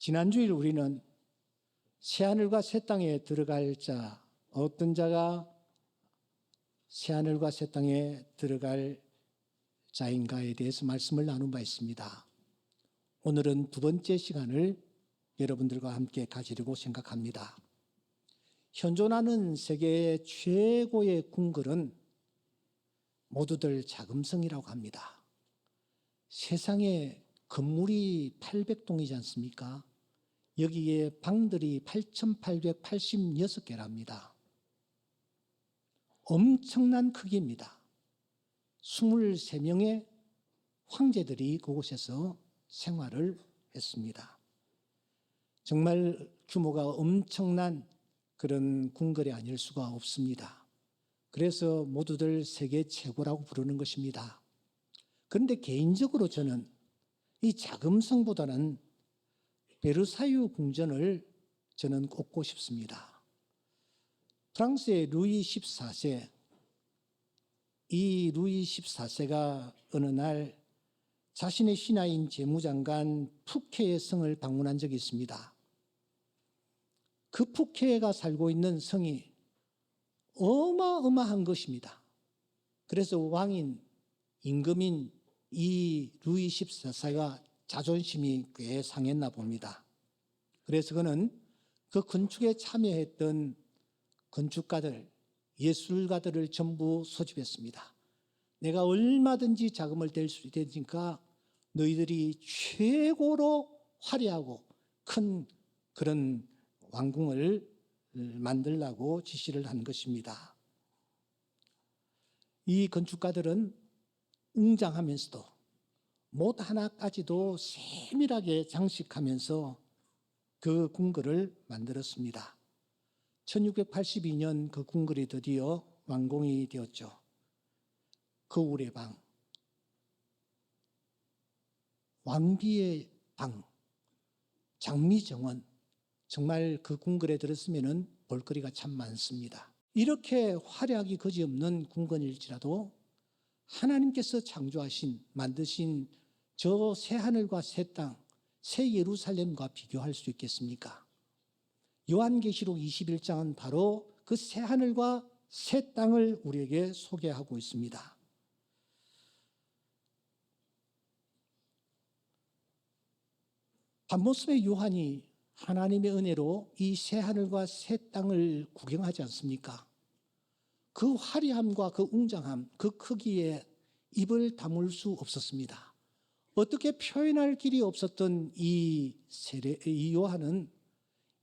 지난주일 우리는 새하늘과 새 땅에 들어갈 자, 어떤 자가 새하늘과 새 땅에 들어갈 자인가에 대해서 말씀을 나눈 바 있습니다. 오늘은 두 번째 시간을 여러분들과 함께 가지려고 생각합니다. 현존하는 세계의 최고의 궁궐은 모두들 자금성이라고 합니다. 세상에 건물이 800동이지 않습니까? 여기에 방들이 8,886개랍니다. 엄청난 크기입니다. 23명의 황제들이 그곳에서 생활을 했습니다. 정말 규모가 엄청난 그런 궁궐이 아닐 수가 없습니다. 그래서 모두들 세계 최고라고 부르는 것입니다. 그런데 개인적으로 저는 이 자금성보다는 베르사유 궁전을 저는 꼽고 싶습니다. 프랑스의 루이 14세, 이 루이 14세가 어느 날 자신의 신하인 재무장관 푸케의 성을 방문한 적이 있습니다. 그 푸케가 살고 있는 성이 어마어마한 것입니다. 그래서 왕인, 임금인 이 루이 14세가 자존심이 꽤 상했나 봅니다. 그래서 그는 그 건축에 참여했던 건축가들, 예술가들을 전부 소집했습니다. 내가 얼마든지 자금을 댈 수 있으니까 너희들이 최고로 화려하고 큰 그런 왕궁을 만들라고 지시를 한 것입니다. 이 건축가들은 웅장하면서도 못 하나까지도 세밀하게 장식하면서 그 궁궐을 만들었습니다. 1682년 그 궁궐이 드디어 완공이 되었죠. 거울의 방, 왕비의 방, 장미정원, 정말 그 궁궐에 들었으면 볼거리가 참 많습니다. 이렇게 화려하기 그지없는 궁궐일지라도 하나님께서 창조하신, 만드신 저 새하늘과 새 땅, 새 예루살렘과 비교할 수 있겠습니까? 요한계시록 21장은 바로 그 새하늘과 새 땅을 우리에게 소개하고 있습니다. 반모습의 요한이 하나님의 은혜로 이 새하늘과 새 땅을 구경하지 않습니까? 그 화려함과 그 웅장함, 그 크기에 입을 다물 수 없었습니다. 어떻게 표현할 길이 없었던 이 요한은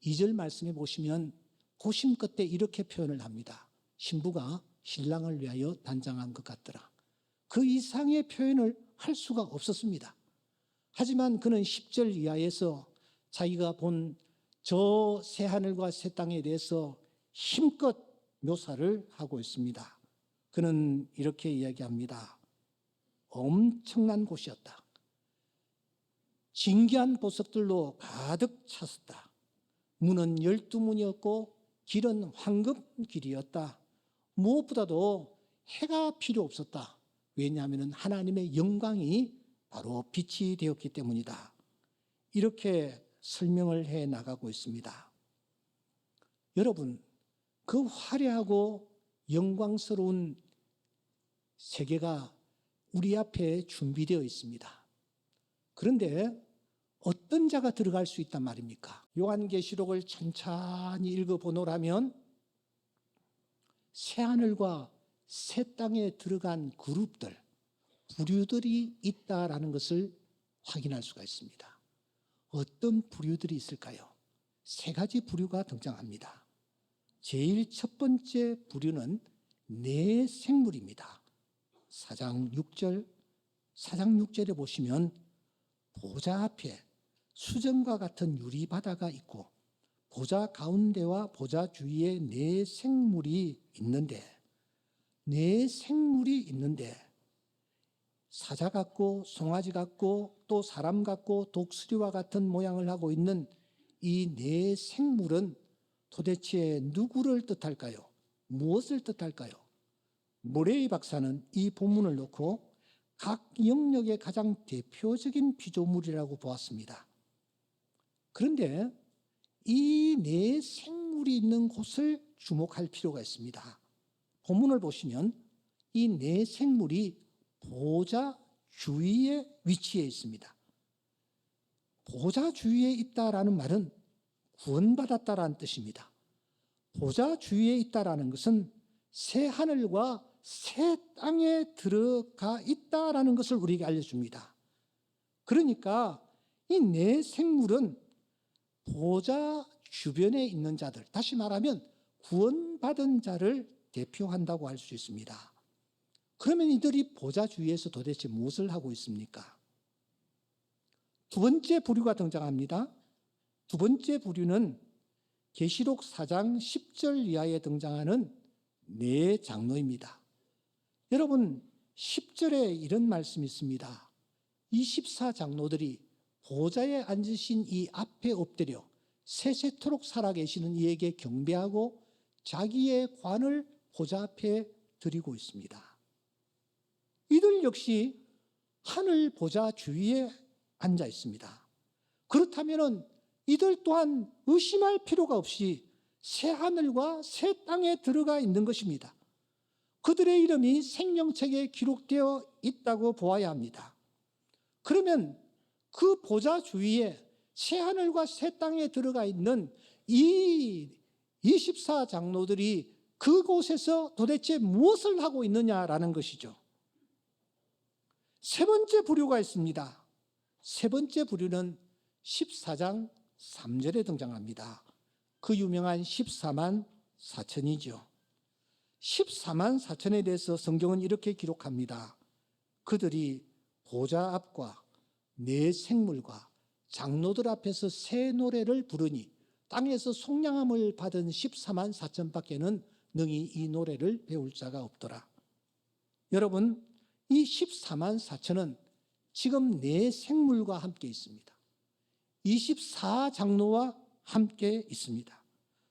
2절 말씀에 보시면 고심 끝에 이렇게 표현을 합니다. 신부가 신랑을 위하여 단장한 것 같더라. 그 이상의 표현을 할 수가 없었습니다. 하지만 그는 10절 이하에서 자기가 본 저 새하늘과 새 땅에 대해서 힘껏 묘사를 하고 있습니다. 그는 이렇게 이야기합니다. 엄청난 곳이었다. 진귀한 보석들로 가득 찼었다. 문은 12문이었고 길은 황금길이었다. 무엇보다도 해가 필요 없었다. 왜냐하면 하나님의 영광이 바로 빛이 되었기 때문이다. 이렇게 설명을 해 나가고 있습니다. 여러분, 그 화려하고 영광스러운 세계가 우리 앞에 준비되어 있습니다. 그런데 어떤 자가 들어갈 수 있단 말입니까? 요한계시록을 천천히 읽어보노라면 새하늘과 새 땅에 들어간 그룹들, 부류들이 있다라는 것을 확인할 수가 있습니다. 어떤 부류들이 있을까요? 세 가지 부류가 등장합니다. 제일 첫 번째 부류는 내생물입니다. 4장 6절에 보시면 보좌 앞에 수정과 같은 유리바다가 있고 보좌 가운데와 보좌 주위에 내생물이 있는데 사자 같고 송아지 같고 또 사람 같고 독수리와 같은 모양을 하고 있는 이 네 생물은 도대체 누구를 뜻할까요? 무엇을 뜻할까요? 모레이 박사는 이 본문을 놓고 각 영역의 가장 대표적인 피조물이라고 보았습니다. 그런데 이 네 생물이 있는 곳을 주목할 필요가 있습니다. 본문을 보시면 이 네 생물이 보좌 주위에 위치해 있습니다. 보좌 주위에 있다라는 말은 구원받았다라는 뜻입니다. 보좌 주위에 있다라는 것은 새 하늘과 새 땅에 들어가 있다라는 것을 우리에게 알려줍니다. 그러니까 이 네 생물은 보좌 주변에 있는 자들, 다시 말하면 구원받은 자를 대표한다고 할 수 있습니다. 그러면 이들이 보좌 주위에서 도대체 무엇을 하고 있습니까? 두 번째 부류가 등장합니다. 두 번째 부류는 계시록 4장 10절 이하에 등장하는 네 장로입니다. 여러분 10절에 이런 말씀이 있습니다. 24장로들이 보좌에 앉으신 이 앞에 엎드려 세세토록 살아계시는 이에게 경배하고 자기의 관을 보좌 앞에 드리고 있습니다. 이들 역시 하늘 보좌 주위에 앉아 있습니다. 그렇다면 이들 또한 의심할 필요가 없이 새 하늘과 새 땅에 들어가 있는 것입니다. 그들의 이름이 생명책에 기록되어 있다고 보아야 합니다. 그러면 그 보좌 주위에 새 하늘과 새 땅에 들어가 있는 이 24장로들이 그곳에서 도대체 무엇을 하고 있느냐라는 것이죠. 세 번째 부류가 있습니다. 세 번째 부류는 14장 3절에 등장합니다. 그 유명한 14만 4천이죠. 14만 4천에 대해서 성경은 이렇게 기록합니다. 그들이 보좌 앞과 네 생물과 장로들 앞에서 새 노래를 부르니 땅에서 속량함을 받은 14만 4천밖에는 능히 이 노래를 배울 자가 없더라. 여러분, 이 14만 4천은 지금 네 생물과 함께 있습니다. 24장로와 함께 있습니다.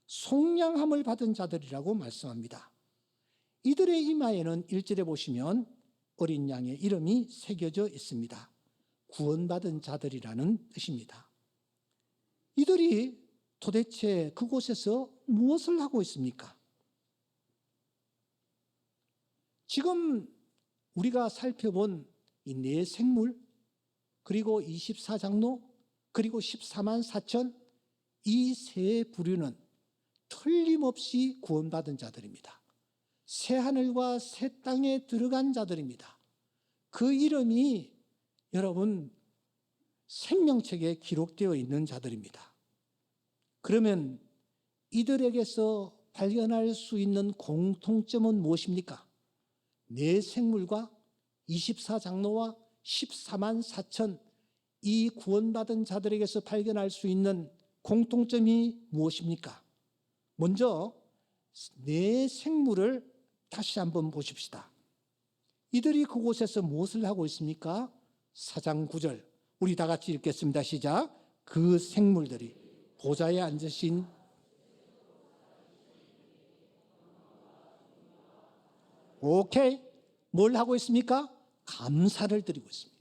속량함을 받은 자들이라고 말씀합니다. 이들의 이마에는 1절에 보시면 어린 양의 이름이 새겨져 있습니다. 구원받은 자들이라는 뜻입니다. 이들이 도대체 그곳에서 무엇을 하고 있습니까? 지금 우리가 살펴본 이 네 생물, 그리고 24장로, 그리고 14만 4천, 이 세 부류는 틀림없이 구원받은 자들입니다. 새 하늘과 새 땅에 들어간 자들입니다. 그 이름이 여러분 생명책에 기록되어 있는 자들입니다. 그러면 이들에게서 발견할 수 있는 공통점은 무엇입니까? 네 생물과 24장로와 14만 4천 이 구원받은 자들에게서 발견할 수 있는 공통점이 무엇입니까? 먼저 네 생물을 다시 한번 보십시다. 이들이 그곳에서 무엇을 하고 있습니까? 4장 9절 우리 다 같이 읽겠습니다. 시작. 그 생물들이 보좌에 앉으신 오케이. 뭘 하고 있습니까? 감사를 드리고 있습니다.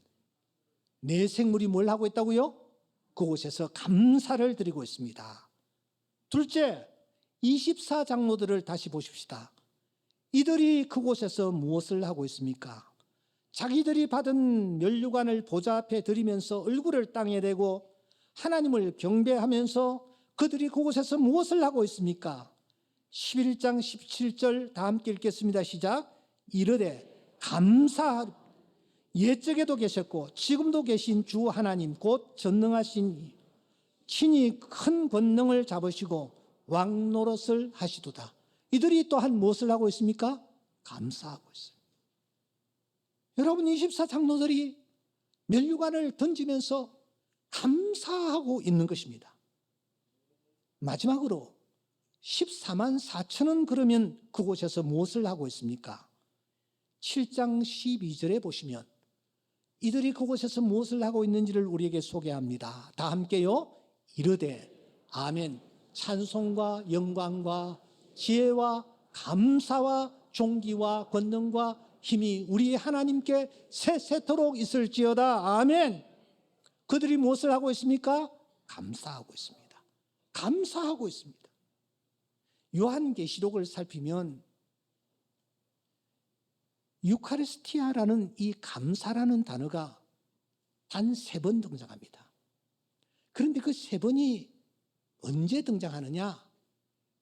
네 생물이 뭘 하고 있다고요? 그곳에서 감사를 드리고 있습니다. 둘째, 24장로들을 다시 보십시다. 이들이 그곳에서 무엇을 하고 있습니까? 자기들이 받은 면류관을 보좌 앞에 드리면서 얼굴을 땅에 대고 하나님을 경배하면서 그들이 그곳에서 무엇을 하고 있습니까? 11장 17절 다 함께 읽겠습니다. 시작. 이르되 감사하리 옛적에도 계셨고 지금도 계신 주 하나님 곧 전능하신 친히 큰 권능을 잡으시고 왕 노릇을 하시도다. 이들이 또한 무엇을 하고 있습니까? 감사하고 있어요. 여러분 24장로들이 면류관을 던지면서 감사하고 있는 것입니다. 마지막으로 14만 4천은 그러면 그곳에서 무엇을 하고 있습니까? 7장 12절에 보시면 이들이 그곳에서 무엇을 하고 있는지를 우리에게 소개합니다. 다 함께요. 이르되 아멘. 찬송과 영광과 지혜와 감사와 존귀와 권능과 힘이 우리 하나님께 세세토록 있을지어다. 아멘. 그들이 무엇을 하고 있습니까? 감사하고 있습니다. 감사하고 있습니다. 요한계시록을 살피면 유카리스티아라는 이 감사라는 단어가 단 3번 등장합니다. 그런데 그 3번이 언제 등장하느냐?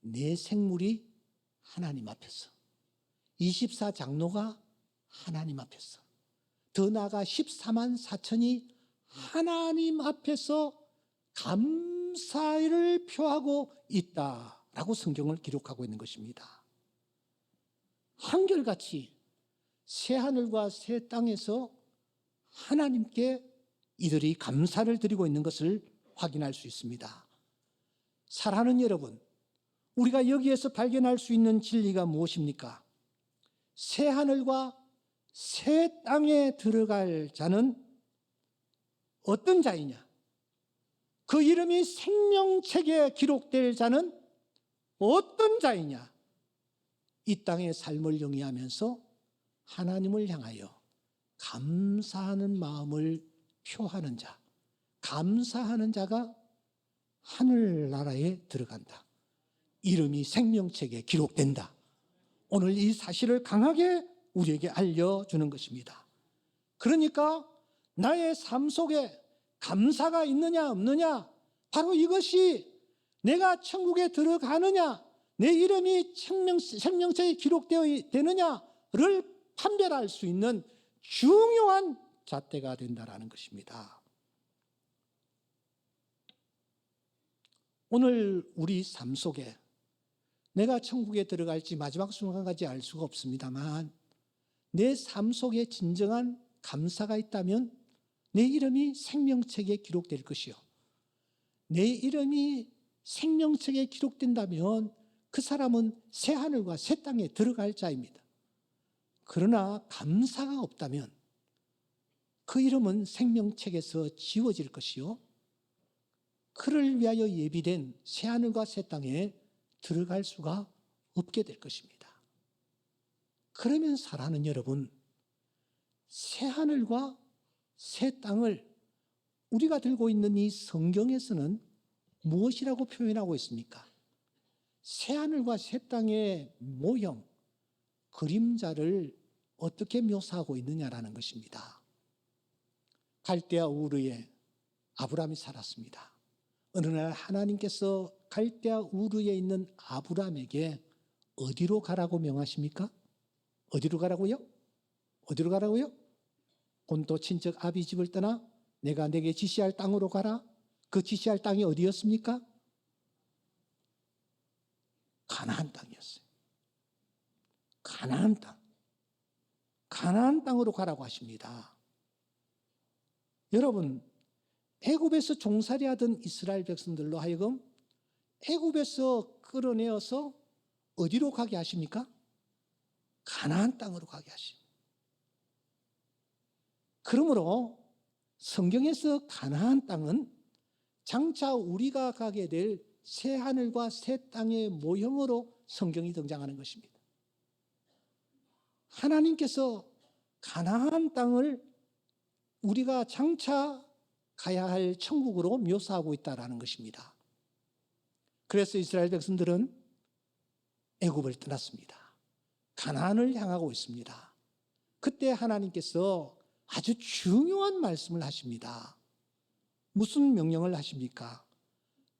내 생물이 하나님 앞에서, 24장로가 하나님 앞에서, 더 나아가 14만 4천이 하나님 앞에서 감사를 표하고 있다라고 성경을 기록하고 있는 것입니다. 한결같이 새하늘과 새 땅에서 하나님께 이들이 감사를 드리고 있는 것을 확인할 수 있습니다. 사랑하는 여러분, 우리가 여기에서 발견할 수 있는 진리가 무엇입니까? 새하늘과 새 땅에 들어갈 자는 어떤 자이냐? 그 이름이 생명책에 기록될 자는 어떤 자이냐? 이 땅의 삶을 영위하면서 하나님을 향하여 감사하는 마음을 표하는 자, 감사하는 자가 하늘나라에 들어간다. 이름이 생명책에 기록된다. 오늘 이 사실을 강하게 우리에게 알려주는 것입니다. 그러니까 나의 삶 속에 감사가 있느냐 없느냐, 바로 이것이 내가 천국에 들어가느냐, 내 이름이 생명책에 기록되어 되느냐를 판별할 수 있는 중요한 잣대가 된다는 것입니다. 오늘 우리 삶 속에 내가 천국에 들어갈지 마지막 순간까지 알 수가 없습니다만, 내 삶 속에 진정한 감사가 있다면 내 이름이 생명책에 기록될 것이요, 내 이름이 생명책에 기록된다면 그 사람은 새 하늘과 새 땅에 들어갈 자입니다. 그러나 감사가 없다면 그 이름은 생명책에서 지워질 것이요, 그를 위하여 예비된 새 하늘과 새 땅에 들어갈 수가 없게 될 것입니다. 그러면 사랑하는 여러분, 새 하늘과 새 땅을 우리가 들고 있는 이 성경에서는 무엇이라고 표현하고 있습니까? 새 하늘과 새 땅의 모형, 그림자를 어떻게 묘사하고 있느냐라는 것입니다. 갈대아 우르에 아브라함이 살았습니다. 어느 날 하나님께서 갈대아 우르에 있는 아브라함에게 어디로 가라고 명하십니까? 어디로 가라고요? 어디로 가라고요? 본토 친척 아비 집을 떠나 내가 내게 지시할 땅으로 가라. 그 지시할 땅이 어디였습니까? 가나안 땅이었어요. 가나안 땅. 가나안 땅으로 가라고 하십니다. 여러분, 애굽에서 종살이 하던 이스라엘 백성들로 하여금 애굽에서 끌어내어서 어디로 가게 하십니까? 가나안 땅으로 가게 하십니다. 그러므로 성경에서 가나안 땅은 장차 우리가 가게 될 새 하늘과 새 땅의 모형으로 성경이 등장하는 것입니다. 하나님께서 가나안 땅을 우리가 장차 가야 할 천국으로 묘사하고 있다는 것입니다. 그래서 이스라엘 백성들은 애굽을 떠났습니다. 가나안을 향하고 있습니다. 그때 하나님께서 아주 중요한 말씀을 하십니다. 무슨 명령을 하십니까?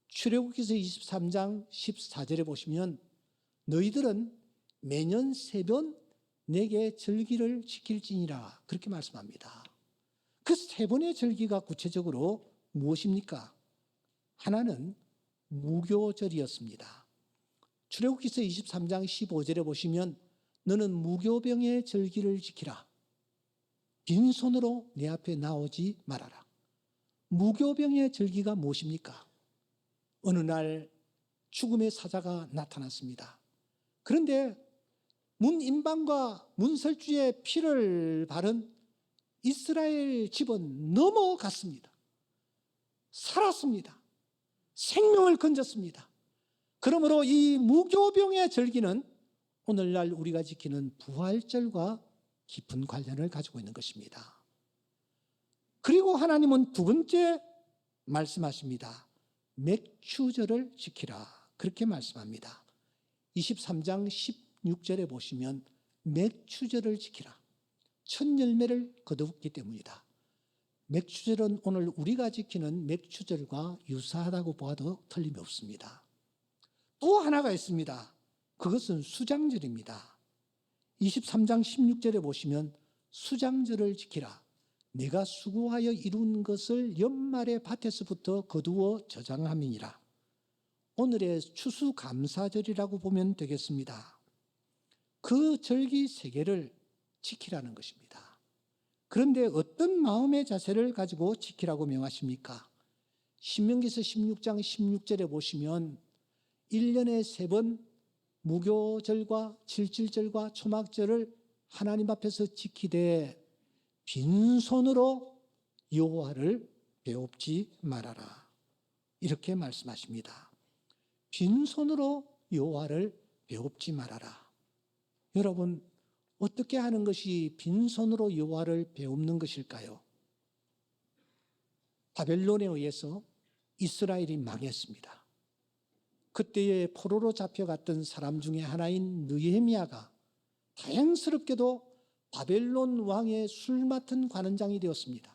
출애굽기서 23장 14절에 보시면 너희들은 매년 3번 내게 절기를 지킬지니라, 그렇게 말씀합니다. 그 3번의 절기가 구체적으로 무엇입니까? 하나는 무교절이었습니다. 출애굽기서 23장 15절에 보시면 너는 무교병의 절기를 지키라. 빈손으로 내 앞에 나오지 말아라. 무교병의 절기가 무엇입니까? 어느 날 죽음의 사자가 나타났습니다. 그런데 문인방과 문설주의 피를 바른 이스라엘 집은 넘어갔습니다. 살았습니다. 생명을 건졌습니다. 그러므로 이 무교병의 절기는 오늘날 우리가 지키는 부활절과 깊은 관련을 가지고 있는 것입니다. 그리고 하나님은 두 번째 말씀하십니다. 맥추절을 지키라. 그렇게 말씀합니다. 23장 16절에 보시면 맥추절을 지키라. 첫 열매를 거두었기 때문이다. 맥추절은 오늘 우리가 지키는 맥추절과 유사하다고 보아도 틀림이 없습니다. 또 하나가 있습니다. 그것은 수장절입니다. 23장 16절에 보시면 수장절을 지키라. 내가 수고하여 이룬 것을 연말에 밭에서부터 거두어 저장함이니라. 오늘의 추수감사절이라고 보면 되겠습니다. 그 절기 세 개를 지키라는 것입니다. 그런데 어떤 마음의 자세를 가지고 지키라고 명하십니까? 신명기서 16장 16절에 보시면 1년에 3번 무교절과 칠칠절과 초막절을 하나님 앞에서 지키되 빈손으로 여호와를 배웁지 말아라. 이렇게 말씀하십니다. 빈손으로 여호와를 배웁지 말아라. 여러분, 어떻게 하는 것이 빈손으로 여호와를 배우는 것일까요? 바벨론에 의해서 이스라엘이 망했습니다. 그때에 포로로 잡혀갔던 사람 중에 하나인 느헤미야가 다행스럽게도 바벨론 왕의 술 맡은 관원장이 되었습니다.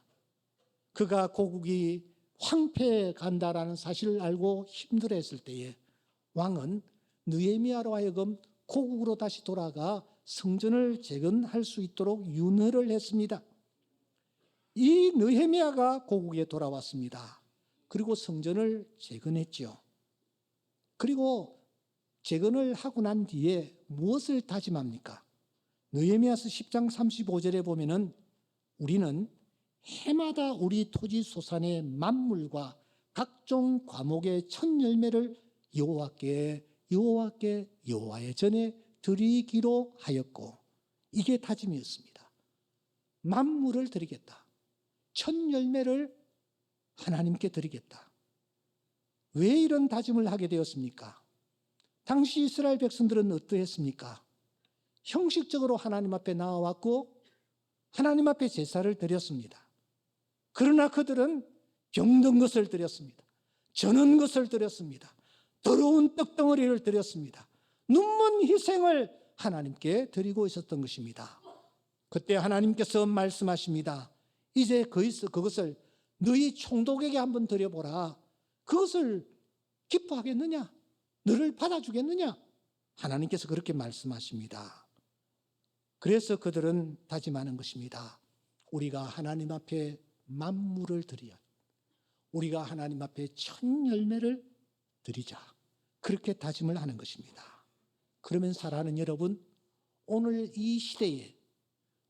그가 고국이 황폐해 간다라는 사실을 알고 힘들어했을 때에 왕은 느헤미야로 하여금 고국으로 다시 돌아가 성전을 재건할 수 있도록 윤허를 했습니다. 이 느헤미야가 고국에 돌아왔습니다. 그리고 성전을 재건했죠. 그리고 재건을 하고 난 뒤에 무엇을 다짐합니까? 느헤미야서 10장 35절에 보면은 우리는 해마다 우리 토지 소산의 만물과 각종 과목의 첫 열매를 여호와의 전에 드리기로 하였고, 이게 다짐이었습니다. 만물을 드리겠다. 첫 열매를 하나님께 드리겠다. 왜 이런 다짐을 하게 되었습니까? 당시 이스라엘 백성들은 어떠했습니까? 형식적으로 하나님 앞에 나와왔고 하나님 앞에 제사를 드렸습니다. 그러나 그들은 병든 것을 드렸습니다. 저는 것을 드렸습니다. 더러운 떡덩어리를 드렸습니다. 눈먼 희생을 하나님께 드리고 있었던 것입니다. 그때 하나님께서 말씀하십니다. 이제 그것을 너희 총독에게 한번 드려보라. 그것을 기뻐하겠느냐? 너를 받아주겠느냐? 하나님께서 그렇게 말씀하십니다. 그래서 그들은 다짐하는 것입니다. 우리가 하나님 앞에 만물을 드려, 우리가 하나님 앞에 첫 열매를 드리자. 그렇게 다짐을 하는 것입니다. 그러면 사랑하는 여러분, 오늘 이 시대에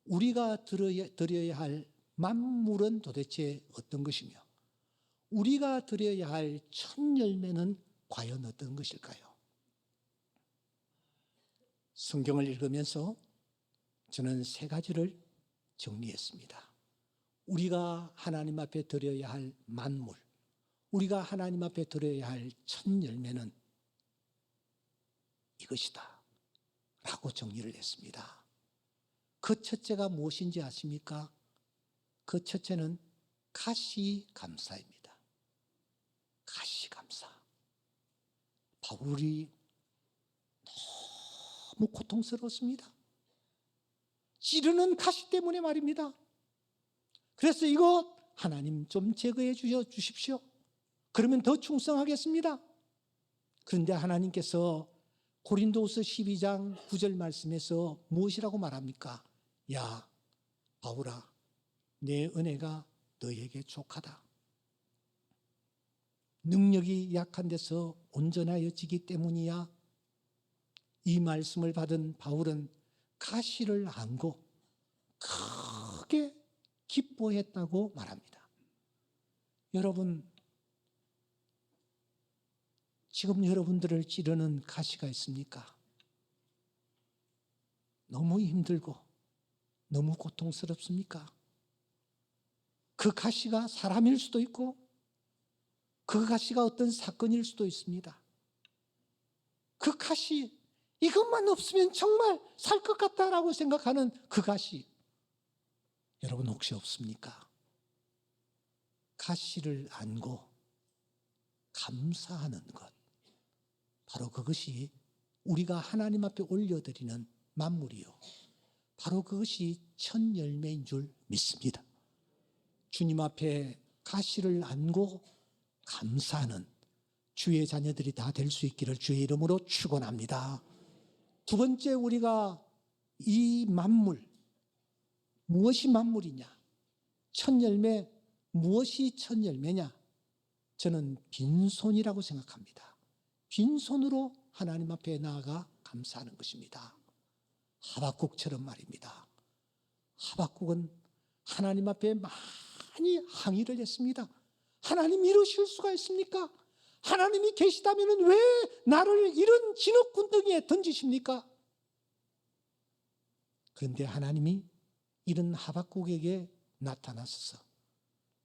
우리가 드려야 할 만물은 도대체 어떤 것이며 우리가 드려야 할 첫 열매는 과연 어떤 것일까요? 성경을 읽으면서 저는 3가지를 정리했습니다. 우리가 하나님 앞에 드려야 할 만물, 우리가 하나님 앞에 드려야 할 첫 열매는 이것이다 라고 정리를 했습니다. 그 첫째가 무엇인지 아십니까? 그 첫째는 가시감사입니다. 가시감사. 바울이 너무 고통스러웠습니다. 찌르는 가시 때문에 말입니다. 그래서 이거 하나님 좀 제거해 주십시오. 그러면 더 충성하겠습니다. 그런데 하나님께서 고린도후서 12장 9절 말씀에서 무엇이라고 말합니까? 야, 바울아, 내 은혜가 너에게 족하다. 능력이 약한 데서 온전하여지기 때문이야. 이 말씀을 받은 바울은 가시를 안고 크게 기뻐했다고 말합니다. 여러분, 지금 여러분들을 찌르는 가시가 있습니까? 너무 힘들고 너무 고통스럽습니까? 그 가시가 사람일 수도 있고 그 가시가 어떤 사건일 수도 있습니다. 그 가시, 이것만 없으면 정말 살 것 같다라고 생각하는 그 가시, 여러분 혹시 없습니까? 가시를 안고 감사하는 것. 바로 그것이 우리가 하나님 앞에 올려드리는 만물이요. 바로 그것이 첫 열매인 줄 믿습니다. 주님 앞에 가시를 안고 감사하는 주의 자녀들이 다 될 수 있기를 주의 이름으로 축원합니다. 두 번째, 우리가 이 만물, 무엇이 만물이냐? 첫 열매, 무엇이 첫 열매냐? 저는 빈손이라고 생각합니다. 빈손으로 하나님 앞에 나아가 감사하는 것입니다. 하박국처럼 말입니다. 하박국은 하나님 앞에 많이 항의를 했습니다. 하나님, 이러실 수가 있습니까? 하나님이 계시다면 왜 나를 이런 진흙군덩이에 던지십니까? 그런데 하나님이 이런 하박국에게 나타나셔서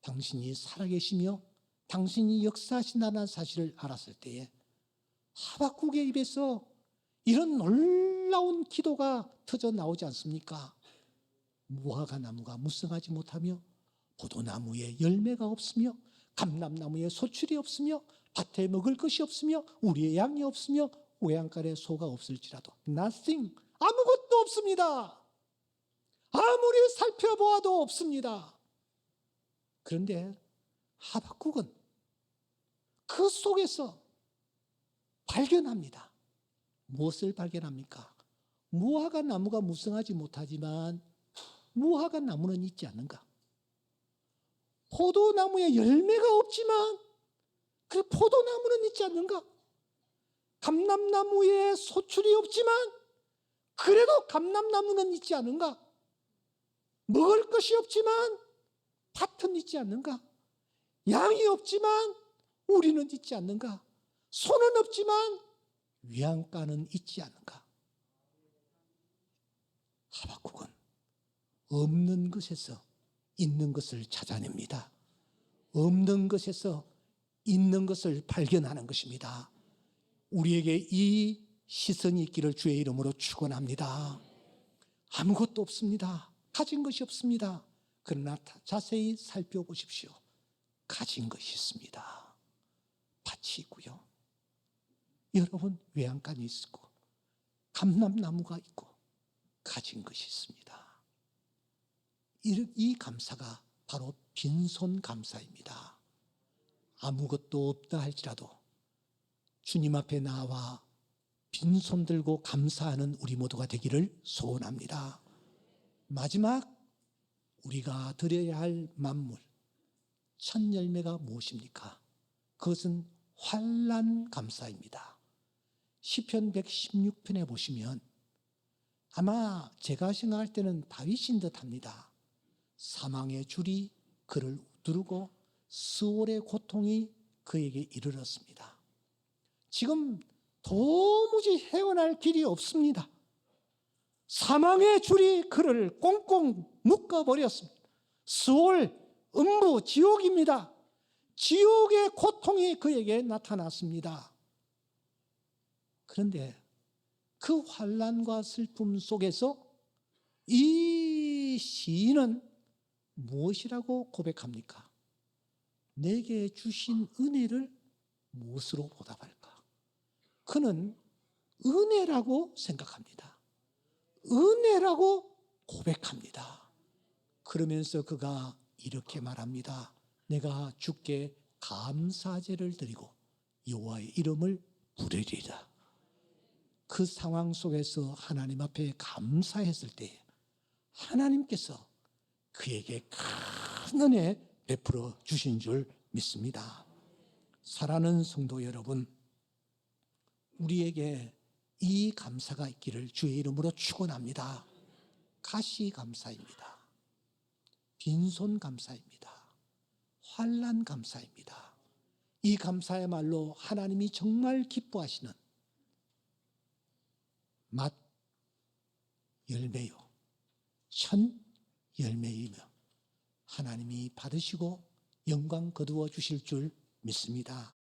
당신이 살아계시며 당신이 역사하신다는 사실을 알았을 때에 하박국의 입에서 이런 놀라운 기도가 터져 나오지 않습니까? 무화과 나무가 무성하지 못하며 포도나무에 열매가 없으며 감람나무에 소출이 없으며 밭에 먹을 것이 없으며 우리의 양이 없으며 외양간에 소가 없을지라도 nothing, 아무것도 없습니다. 아무리 살펴보아도 없습니다. 그런데 하박국은 그 속에서 발견합니다. 무엇을 발견합니까? 무화과 나무가 무성하지 못하지만 무화과 나무는 있지 않는가? 포도나무에 열매가 없지만 그 포도나무는 있지 않는가? 감람나무에 소출이 없지만 그래도 감람나무는 있지 않은가? 먹을 것이 없지만 밭은 있지 않는가? 양이 없지만 우리는 있지 않는가? 소는 없지만 위안가는 있지 않은가? 하박국은 없는 것에서 있는 것을 찾아냅니다. 없는 것에서 있는 것을 발견하는 것입니다. 우리에게 이 시선이 있기를 주의 이름으로 축원합니다. 아무것도 없습니다. 가진 것이 없습니다. 그러나 자세히 살펴보십시오. 가진 것이 있습니다. 밭이 있고요. 여러분, 외양간이 있고 감람나무가 있고 가진 것이 있습니다. 이 감사가 바로 빈손 감사입니다. 아무것도 없다 할지라도 주님 앞에 나와 빈손 들고 감사하는 우리 모두가 되기를 소원합니다. 마지막, 우리가 드려야 할 만물, 첫 열매가 무엇입니까? 그것은 환난 감사입니다. 시편 116편에 보시면 아마 제가 생각할 때는 다윗인 듯합니다. 사망의 줄이 그를 두르고 스올의 고통이 그에게 이르렀습니다. 지금 도무지 헤어날 길이 없습니다. 사망의 줄이 그를 꽁꽁 묶어버렸습니다. 스올, 음부, 지옥입니다. 지옥의 고통이 그에게 나타났습니다. 그런데 그 환난과 슬픔 속에서 이 시인은 무엇이라고 고백합니까? 내게 주신 은혜를 무엇으로 보답할까? 그는 은혜라고 생각합니다. 은혜라고 고백합니다. 그러면서 그가 이렇게 말합니다. 내가 주께 감사제를 드리고 여호와의 이름을 부르리라. 그 상황 속에서 하나님 앞에 감사했을 때 하나님께서 그에게 큰 은혜 베풀어 주신 줄 믿습니다. 사랑하는 성도 여러분, 우리에게 이 감사가 있기를 주의 이름으로 축원합니다. 가시 감사입니다. 빈손 감사입니다. 환난 감사입니다. 이 감사야말로 하나님이 정말 기뻐하시는 맛 열매요, 첫 열매이며 하나님이 받으시고 영광 거두어 주실 줄 믿습니다.